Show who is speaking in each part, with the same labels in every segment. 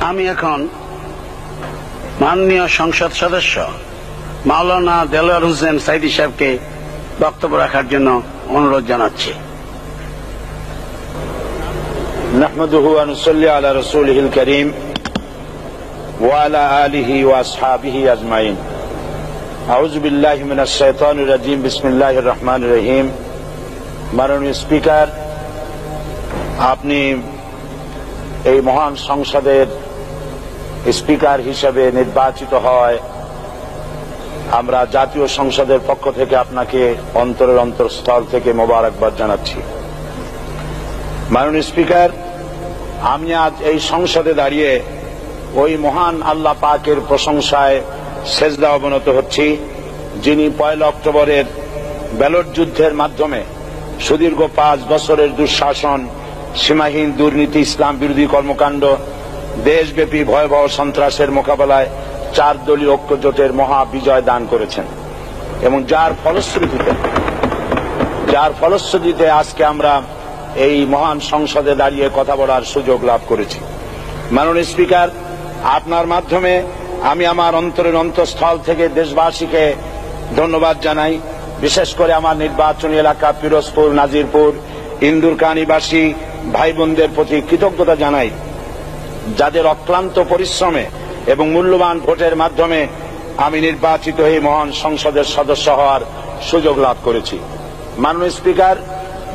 Speaker 1: আমি এখন মাননীয় সংসদ সদস্য মাওলানা দেলোয়ার হোসেন সাইদি সাহেবকে বক্তব্য রাখার জন্য অনুরোধ জানাচ্ছি।
Speaker 2: নাহমাদুহু ওয়া নুসাল্লি আলা রাসূলিহিল কারীম ওয়া আলা আলিহি ওয়া আসহাবিহি আজমাইন। আউযু বিল্লাহি মিনাশ শাইতানির রাজীম। বিসমিল্লাহির রহমানির রহিম। মাননীয় স্পিকার, আপনি এই মহান সংসদের স্পিকার হিসেবে নির্বাচিত হয় আমরা জাতীয় সংসদের পক্ষ থেকে আপনাকে অন্তরের অন্তঃস্থল থেকে মোবারকবাদ জানাচ্ছি। মাননীয় স্পিকার, আমি আজ এই সংসদে দাঁড়িয়ে ওই মহান আল্লাহ পাকের প্রশংসায় সেজদা অবনত হচ্ছি, যিনি 1 অক্টোবরের ব্যালট যুদ্ধের মাধ্যমে সুদীর্ঘ 5 বছরের দুঃশাসন, সীমাহীন দুর্নীতি, ইসলাম বিরোধী কর্মকাণ্ড, দেশব্যাপী ভয়াবহ সন্ত্রাসের মোকাবেলায় 4 দলীয় ঐক্যজোটের মহা বিজয় দান করেছেন এবং যার ফলশ্রুতিতে আজকে আমরা এই মহান সংসদে দাঁড়িয়ে কথা বলার সুযোগ লাভ করেছি। মাননীয় স্পিকার, আপনার মাধ্যমে আমি আমার অন্তরের অন্তঃস্থল থেকে দেশবাসীকে ধন্যবাদ জানাই। বিশেষ করে আমার নির্বাচনী এলাকা পিরোজপুর, নাজিরপুর, ইন্দুরকানীবাসী ভাই বোনদের প্রতি কৃতজ্ঞতা জানাই, যাদের অক্লান্ত পরিশ্রমে এবং মূল্যবান ভোটের মাধ্যমে আমি নির্বাচিত হয়ে মহান সংসদের সদস্য হওয়ার সুযোগ লাভ করেছি। মাননীয় স্পিকার,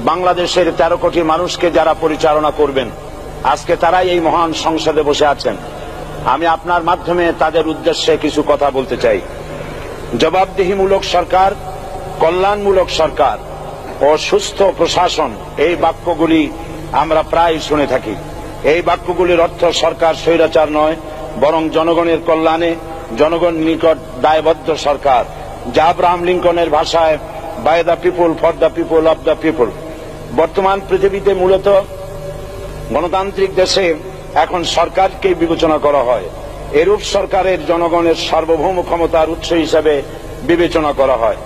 Speaker 2: বাংলাদেশের 13 কোটি মানুষকে যারা পরিচালনা করবেন আজকে তারাই এই মহান সংসদে বসে আছেন। আমি আপনার মাধ্যমে তাদের উদ্দেশ্যে কিছু কথা বলতে চাই। জবাবদিহিমূলক সরকার, কল্যাণমূলক সরকার ও সুস্থ প্রশাসন, এই বাক্যগুলি আমরা প্রায় শুনে থাকি। এই বাক্যগুলির অর্থ সরকার স্বৈরাচার নয়, বরং জনগণের কল্যাণে জনগণের নিকট দায়বদ্ধ সরকার, যা আব্রাহাম লিঙ্কনের ভাষায় by the people, for the people, of the people. বর্তমান পৃথিবীতে মূলত গণতান্ত্রিক দেশে এখন সরকারকে বিবেচনা করা হয়। এরূপ সরকারের জনগণের সার্বভৌম ক্ষমতার উৎস হিসেবে বিবেচনা করা হয়,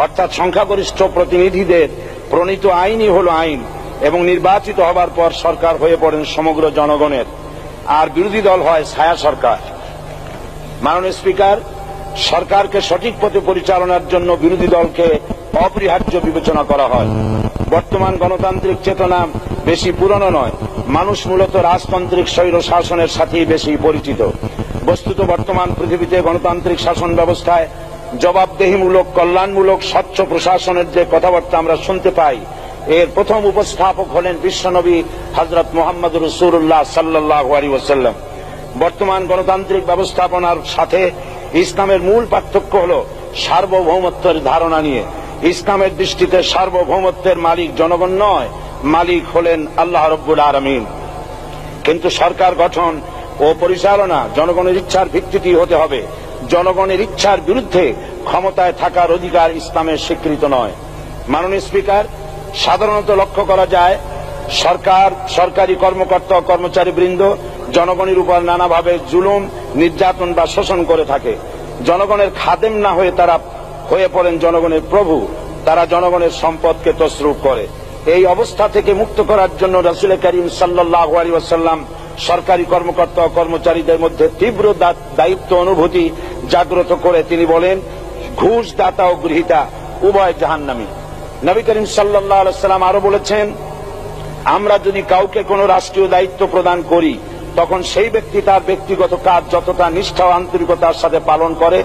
Speaker 2: অর্থাৎ সংখ্যাগরিষ্ঠ প্রতিনিধিদের প্রণীত আইনই হল আইন এবং নির্বাচিত হবার পর সরকার হয়ে পড়েন সমগ্র জনগণের, আর বিরোধী দল হয় ছায়া সরকার। মাননীয় স্পিকার, সরকারকে সঠিক পথে পরিচালনার জন্য বিরোধী দলকে অপরিহার্য বিবেচনা করা হয়। বর্তমান গণতান্ত্রিক চেতনা বেশি পুরনো নয়, মানুষ মূলত রাজতান্ত্রিক স্বৈর শাসনের সাথেই বেশি পরিচিত। বস্তুত বর্তমান পৃথিবীতে গণতান্ত্রিক শাসন ব্যবস্থায় জবাবদিহিমূলক, কল্যাণমূলক, স্বচ্ছ প্রশাসনের যে কথাবার্তা আমরা শুনতে পাই, এর প্রথম উপস্থাপক হলেন বিশ্বনবী হযরত মুহাম্মদ রাসূলুল্লাহ সাল্লাল্লাহু আলাইহি ওয়াসাল্লাম। বর্তমান গণতান্ত্রিক ব্যবস্থাপনার সাথে ইসলামের মূল পার্থক্য হল সার্বভৌমত্বের ধারণা নিয়ে। ইসলামের দৃষ্টিতে সার্বভৌমত্বের মালিক জনগণ নয়, মালিক হলেন আল্লাহ রাব্বুল আলামিন। কিন্তু সরকার গঠন ও পরিচালনা জনগণের ইচ্ছার ভিত্তিতে হতে হবে। জনগণের ইচ্ছার বিরুদ্ধে ক্ষমতায় থাকার অধিকার ইসলামের স্বীকৃত নয়। মাননীয় স্পিকার, সাধারণত লক্ষ্য করা যায় সরকার, সরকারি কর্মকর্তা ও কর্মচারীবৃন্দ জনগণের উপর নানাভাবে জুলুম, নির্যাতন বা শোষণ করে থাকে। জনগণের খাদেম না হয়ে তারা হয়ে পড়েন জনগণের প্রভু। তারা জনগণের সম্পদকে তসরুপ করে। এই অবস্থা থেকে মুক্ত করার জন্য রাসূল করিম সাল্লাল্লাহু আলাইহি ওয়াসাল্লাম সরকারি কর্মকর্তা ও কর্মচারীদের মধ্যে তীব্র দায়িত্ব অনুভূতি জাগ্রত করে তিনি বলেন, ঘুষ দাতা ও গৃহীতা উভয় জাহান্নামী। নবী করিম সাল্লাল্লাহু আলাইহি ওয়াসাল্লাম আরো বলেছেন, আমরা যদি কাউকে কোনো রাষ্ট্রীয় দায়িত্ব প্রদান করি তখন সেই ব্যক্তি তার ব্যক্তিগত কাজ যতটা নিষ্ঠা ও আন্তরিকতার সাথে পালন করে,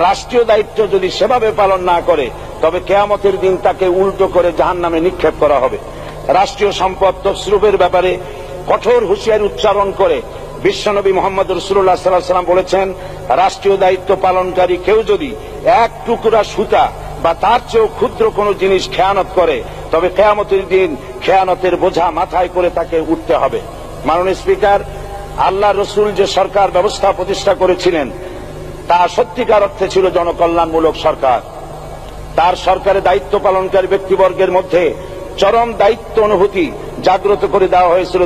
Speaker 2: রাষ্ট্রীয় দায়িত্ব যদি সেভাবে পালন না করে তবে কিয়ামতের দিন তাকে উল্টো করে জাহান্নামে নিক্ষেপ করা হবে। রাষ্ট্রীয় সম্পদ তসরুফের ব্যাপারে কঠোর হুঁশিয়ারি উচ্চারণ করে বিশ্বনবী মুহাম্মদ রাসূলুল্লাহ সাল্লাল্লাহু আলাইহি ওয়াসাল্লাম বলেছেন, রাষ্ট্রীয় দায়িত্ব পালনকারী কেউ যদি 1 টুকরা সুতা বা তার চেয়েও ক্ষুদ্র কোনো জিনিস খেয়ানত করে তবে কিয়ামতের দিন খেয়ানতের বোঝা মাথায় করে তাকে উঠতে হবে। মাননীয় স্পিকার, আল্লাহ রসুল যে সরকার ব্যবস্থা প্রতিষ্ঠা করেছিলেন তা সত্যিকার অর্থে ছিল জনকল্যাণমূলক সরকার। তার সরকারে দায়িত্ব পালনকারী ব্যক্তিবর্গের মধ্যে চরম দায়িত্ব অনুভূতি জাগ্রত করে দেওয়া হয়েছিল।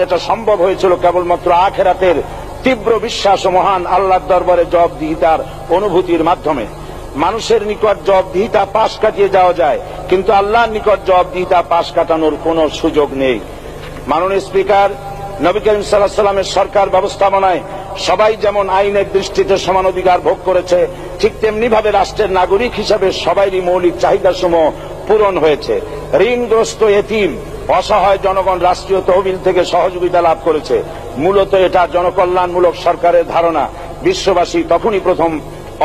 Speaker 2: এটা সম্ভব হয়েছিল কেবলমাত্র আখিরাতের তীব্র বিশ্বাস ও মহান আল্লাহর দরবারে জবাবদিহিতার অনুভূতির মাধ্যমে। মানুষের নিকট জবাবদিহিতা পাশ কাটিয়ে যাওয়া যায়, কিন্তু আল্লাহর নিকট জবাবদিহিতা পাশ কাটানোর কোনো সুযোগ নেই। মাননীয় স্পিকার, নবী করিম সাল্লাল্লাহু আলাইহি সাল্লামের সরকার ব্যবস্থাপনায় সবাই যেমন আইনের দৃষ্টিতে সমান অধিকার ভোগ করেছে, ঠিক তেমনি ভাবে রাষ্ট্রের নাগরিক হিসাবে সবারই মৌলিক চাহিদাসমূহ পূরণ হয়েছে। ঋণগ্রস্ত এতিম অসহায় জনগণ রাষ্ট্রীয় তহবিল থেকে সহযোগিতা লাভ করেছে। মূলত এটা জনকল্যাণমূলক সরকারের ধারণা বিশ্ববাসী তখনই প্রথম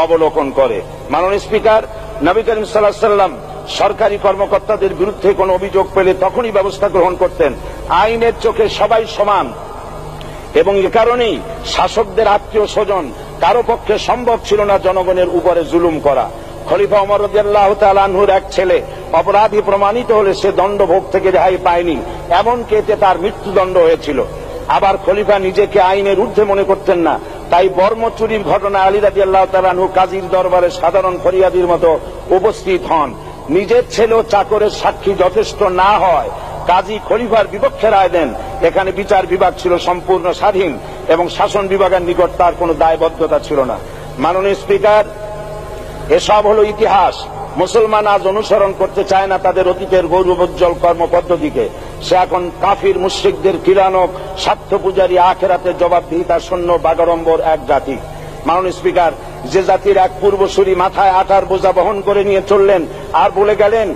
Speaker 2: অবলোকন করে। মাননীয় স্পিকার, নবী করিম সাল্লাল্লাহু আলাইহি সাল্লাম সরকারি কর্মকর্তাদের বিরুদ্ধে কোনো অভিযোগ পেলে তখনই ব্যবস্থা গ্রহণ করতেন। আইনের চোখে সবাই সমান এবং এ কারণেই শাসকদের আত্মীয় স্বজন কারো পক্ষে সম্ভব ছিল না জনগণের উপরে জুলুম করা। খলিফা ওমর রাদিয়াল্লাহু তাআলা আনহুর এক ছেলে অপরাধী প্রমাণিত হলে সে দণ্ডভোগ থেকে রেহাই পায়নি, এমনকি এতে তার মৃত্যুদণ্ড হয়েছিল। আবার খলিফা নিজেকে আইনের ঊর্ধ্বে মনে করতেন না, তাই বর্ম চুরির ঘটনায় আলী রাদিয়াল্লাহু তাআলা আনহু কাজীর দরবারে সাধারণ ফরিয়াদির মতো উপস্থিত হন। নিজের ছেলে ও চাকরের সাক্ষী যথেষ্ট না হয় কাজী খলিফার বিপক্ষে রায় দেন। এখানে বিচার বিভাগ ছিল সম্পূর্ণ স্বাধীন এবং শাসন বিভাগের নিকট তার কোনো দায়বদ্ধতা ছিল না। মাননীয় স্পিকার, এসব হলো ইতিহাস। মুসলমান আজ অনুসরণ করতে চায় না তাদের অতীতের গৌরবোজ্জ্বল কর্মপদ্ধতিকে। সে এখন কাফির মুশরিকদের কিরানক স্বার্থ পূজারী আখেরাতে জবাবদিহিতা শূন্য বাগাড়ম্বর এক জাতি। মাননীয় স্পিকার, যে জাতির এক পূর্বসূরি মাথায় আটার বোঝা বহন করে নিয়ে চললেন আর বলে গেলেন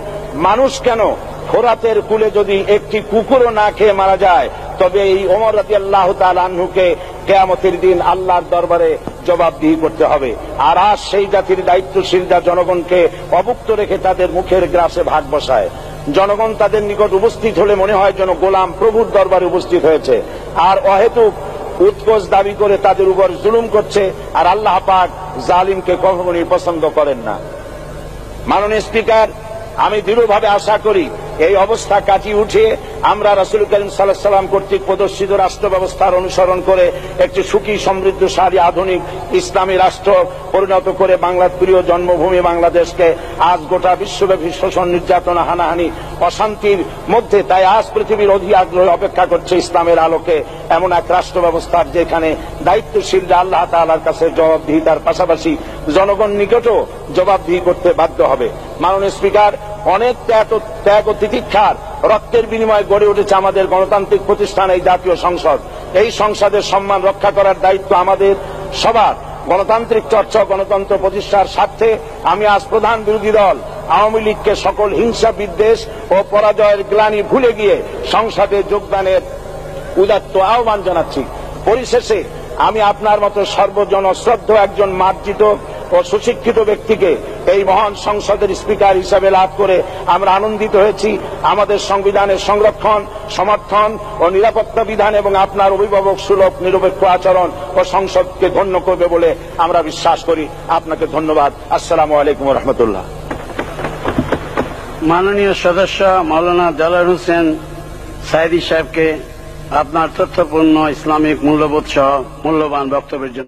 Speaker 2: মানুষ কেন, ফোরাতের কূলে যদি একটি কুকুরও না খেয়ে মারা যায় তবে এই ওমর রাদিয়াল্লাহু তাআলা আনহুকে কিয়ামতের দিন আল্লাহর দরবারে জবাবদিহি করতে হবে। আর আজ সেই জাতির দায়িত্বশীলরা জনগণকে অভুক্ত রেখে তাদের মুখের গ্রাসে ভাগ বসায়। জনগণ তাদের নিকট উপস্থিত হলে মনে হয় যেন গোলাম প্রভুর দরবারে উপস্থিত হয়েছে, আর অহেতুক উৎকোচ দাবি করে তাদের উপর জুলুম করছে। আর আল্লাহ পাক জালিমকে কখনোই পছন্দ করেন না। মাননীয় স্পিকার, আমি দৃঢ়ভাবে আশা করি এই অবস্থা কাটিয়ে উঠে আমরা রাসূল করিম সাল্লাল্লাহু আলাইহি সাল্লাম কর্তৃক প্রদর্শিত রাষ্ট্র ব্যবস্থার অনুসরণ করে একটি সুখী সমৃদ্ধশালী আধুনিক ইসলামী রাষ্ট্র পরিণত করে বাংলার প্রিয় জন্মভূমি বাংলাদেশকে আজ গোটা বিশ্বব্যাপী শোষণ, নির্যাতনা, হানাহানি, অশান্তির মধ্যে, তাই আজ পৃথিবীর অধীর আগ্রহে অপেক্ষা করছে ইসলামের আলোকে এমন এক রাষ্ট্র ব্যবস্থার যেখানে দায়িত্বশীলরা আল্লাহ তাআলার কাছে জবাবদিহিতার পাশাপাশি জনগণ নিকটও জবাবদিহি করতে বাধ্য হবে। মাননীয় স্পিকার, অনেক ত্যাগ ও তিতিক্ষার রক্তের বিনিময়ে গড়ে উঠেছে আমাদের গণতান্ত্রিক প্রতিষ্ঠান এই জাতীয় সংসদ। এই সংসদের সম্মান রক্ষা করার দায়িত্ব আমাদের সবার। গণতান্ত্রিক চর্চা, গণতন্ত্র প্রতিষ্ঠার স্বার্থে আমি আজ প্রধান বিরোধী দল আওয়ামী লীগকে সকল হিংসা, বিদ্বেষ ও পরাজয়ের গ্লানি ভুলে গিয়ে সংসদে যোগদানের উদাত্ত আহ্বান জানাচ্ছি। পরিশেষে আমি আপনার মতো সর্বজন শ্রদ্ধ একজন মার্জিত ও সুশিক্ষিত ব্যক্তিকে এই মহান সংসদের স্পিকার হিসাবে লাভ করে আমরা আনন্দিত হয়েছি। আমাদের সংবিধানের সংরক্ষণ, সমর্থন ও নিরাপত্তা বিধান এবং আপনার অভিভাবক সুলভ নিরপেক্ষ আচরণ ও সংসদকে ধন্য করবে বলে আমরা বিশ্বাস করি। আপনাকে ধন্যবাদ। আসসালামু আলাইকুম ওয়া রাহমাতুল্লাহ।
Speaker 1: মাননীয় সদস্য মাওলানা দেলোয়ার হোসেন সাঈদী সাহেবকে আপনার তথ্যপূর্ণ ইসলামিক মূল্যবোধ সহ মূল্যবান বক্তব্যের জন্য